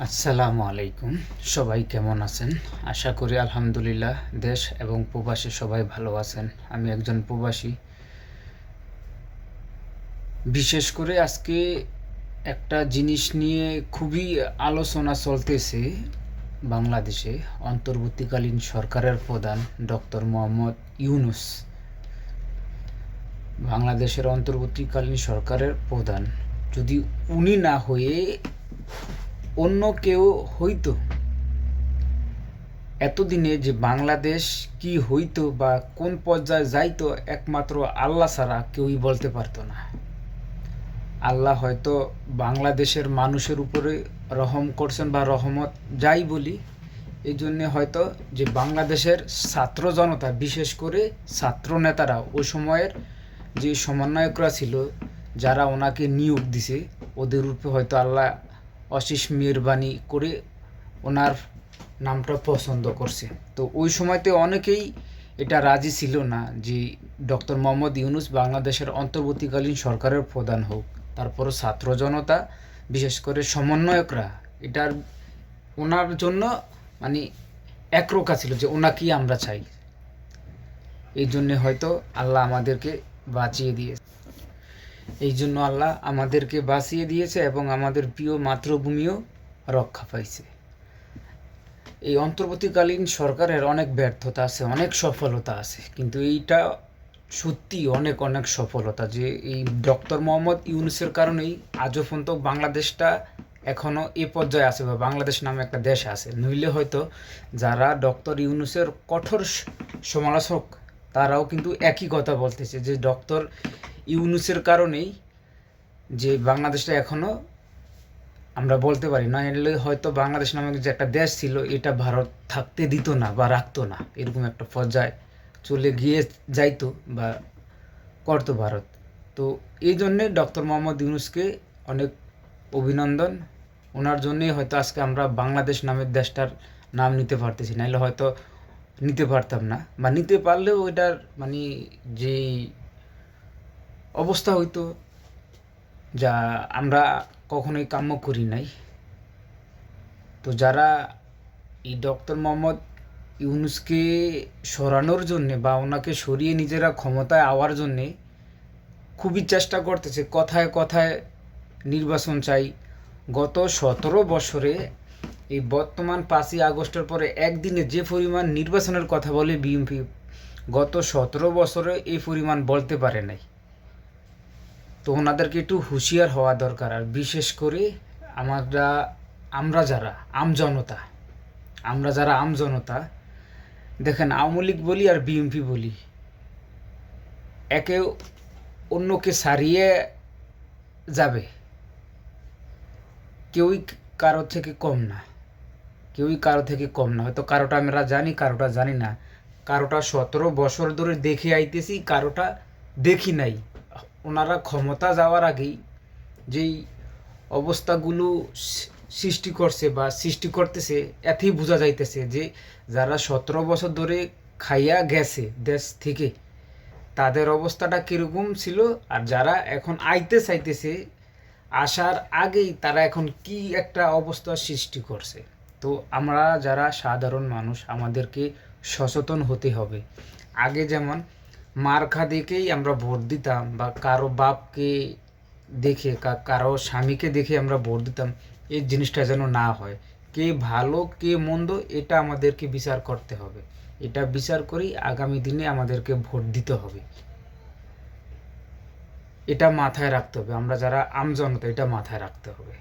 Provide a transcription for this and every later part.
আসসালামু আলাইকুম। সবাই কেমন আছেন? আশা করি আলহামদুলিল্লাহ দেশ এবং প্রবাসী সবাই ভালো আছেন। আমি একজন প্রবাসী। বিশেষ করে আজকে একটা জিনিস নিয়ে খুবই আলোচনা চলতেছে বাংলাদেশে। অন্তর্বর্তীকালীন সরকারের প্রধান ডক্টর মোহাম্মদ ইউনূস, বাংলাদেশের অন্তর্বর্তীকালীন সরকারের প্রধান, যদি উনি না হয়ে অন্য কেউ হইতো, এতদিনে যে বাংলাদেশ কি হইতো বা কোন পর্যায়ে যাইতো একমাত্র আল্লাহ ছাড়া কেউই বলতে পারতো না। আল্লাহ হয়তো বাংলাদেশের মানুষের উপরে রহম করছেন বা রহমত যাই বলি, এই জন্যে হয়তো যে বাংলাদেশের ছাত্র জনতা, বিশেষ করে ছাত্র নেতারা, ওই সময়ের যে সমন্বয়করা ছিল যারা ওনাকে নিয়োগ দিছে, ওদের উপরে হয়তো আল্লাহ অশেষ মেহেরবানি করে ওনার নামটা পছন্দ করছে। তো ওই সময়তে অনেকেই এটা রাজি ছিল না যে ডক্টর মোহাম্মদ ইউনূস বাংলাদেশের অন্তর্বর্তীকালীন সরকারের প্রধান হোক। তারপরও ছাত্র জনতা, বিশেষ করে সমন্বয়করা, এটার ওনার জন্য মানে একরোখা ছিল যে ওনাকেই আমরা চাই। এই জন্যে হয়তো আল্লাহ আমাদেরকে বাঁচিয়ে দিয়েছে। এই জন্য আল্লাহ আমাদেরকে বাঁচিয়ে দিয়েছে এবং আমাদের প্রিয় মাতৃভূমিও রক্ষা পাইছে। এই অন্তর্বর্তীকালীন সরকারের অনেক ব্যর্থতা আছে, অনেক সফলতা আছে, কিন্তু এইটা সত্যি অনেক অনেক সফলতা যে এই ডক্টর মোহাম্মদ ইউনূসের কারণেই আজও পর্যন্ত বাংলাদেশটা এখনও এ পর্যায়ে আছে বা বাংলাদেশ নামে একটা দেশ আছে। নইলে হয়তো যারা ডক্টর ইউনূসের কঠোর সমালোচক তারাও কিন্তু একই কথা বলতেছে যে ডক্টর ইউনূসের কারণেই যে বাংলাদেশটা এখনও আমরা বলতে পারি না, এলে হয়তো বাংলাদেশ নামক যে একটা দেশ ছিল এটা ভারত থাকতে দিত না বা রাখতো না, এরকম একটা পর্যায়ে চলে গিয়ে যাইতো বা করতো ভারত। তো এই জন্যে ডক্টর মোহাম্মদ ইউনূসকে অনেক অভিনন্দন। ওনার জন্যই হয়তো আজকে আমরা বাংলাদেশ নামের দেশটার নাম নিতে পারতেছি, নাহলে হয়তো নিতে পারতাম না, বা নিতে পারলেও এটার মানে যে অবস্থা হইতো যা আমরা কখনোই কাম্য করি নাই। তো যারা এই ডক্টর মোহাম্মদ ইউনূসকে সরানোর জন্যে বা ওনাকে সরিয়ে নিজেরা ক্ষমতায় আওয়ার জন্যে খুবই চেষ্টা করতেছে, কথায় কথায় নির্বাচন চাই। গত 17 বছরে এই বর্তমান 5ই আগস্টের পরে একদিনে যে পরিমাণ নির্বাচনের কথা বলে বিএনপি, গত 17 বছরে এই পরিমাণ বলতে পারে নাই। তো ওনাদেরকে একটু হুঁশিয়ার হওয়া দরকার। আর বিশেষ করে আমরা যারা আমজনতা, দেখেন, আওয়ামী লীগ বলি আর বিএনপি বলি, একে অন্যকে ছাড়িয়ে যাবে, কেউই কারো থেকে কম না, হয়তো কারোটা আমরা জানি, কারোটা জানি না, কারোটা 17 বছর ধরে দেখে আইতেছি, কারোটা দেখি নাই। ওনারা ক্ষমতা যাওয়ার আগেই যেই অবস্থাগুলো সৃষ্টি করছে বা সৃষ্টি করতেছে, এতেই বোঝা যাইতেছে যে যারা 17 বছর ধরে খাইয়া গেছে দেশ থেকে, তাদের অবস্থাটা কীরকম ছিল, আর যারা এখন আইতে চাইতেছে, আসার আগেই তারা এখন কি একটা অবস্থা সৃষ্টি করছে। তো আমরা যারা সাধারণ মানুষ, আমাদেরকে সচেতন হতে হবে। আগে যেমন মার্কা দেখেই আমরা ভোট দিতাম, বা কারো বাপকে দেখে, কারো স্বামীকে দেখে আমরা ভোট দিতাম, এই জিনিসটা যেন না হয়। কে ভালো কে মন্দ এটা আমাদেরকে বিচার করতে হবে। এটা বিচার করেই আগামী দিনে আমাদেরকে ভোট দিতে হবে। এটা মাথায় রাখতে হবে। আমরা যারা আমজনতা, এটা মাথায় রাখতে হবে,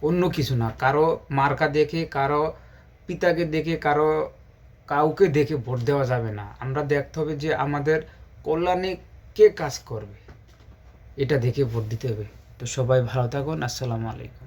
অন্য কিছু না। কারো মার্কা দেখে, কারো পিতাকে দেখে, কাউকে দেখে ভোট দেওয়া যাবে না। আমরা দেখতে হবে যে আমাদের কল্যাণে কে কাজ করবে, এটা দেখে ভোট দিতে হবে। তো সবাই ভালো থাকুন। আসসালামু আলাইকুম।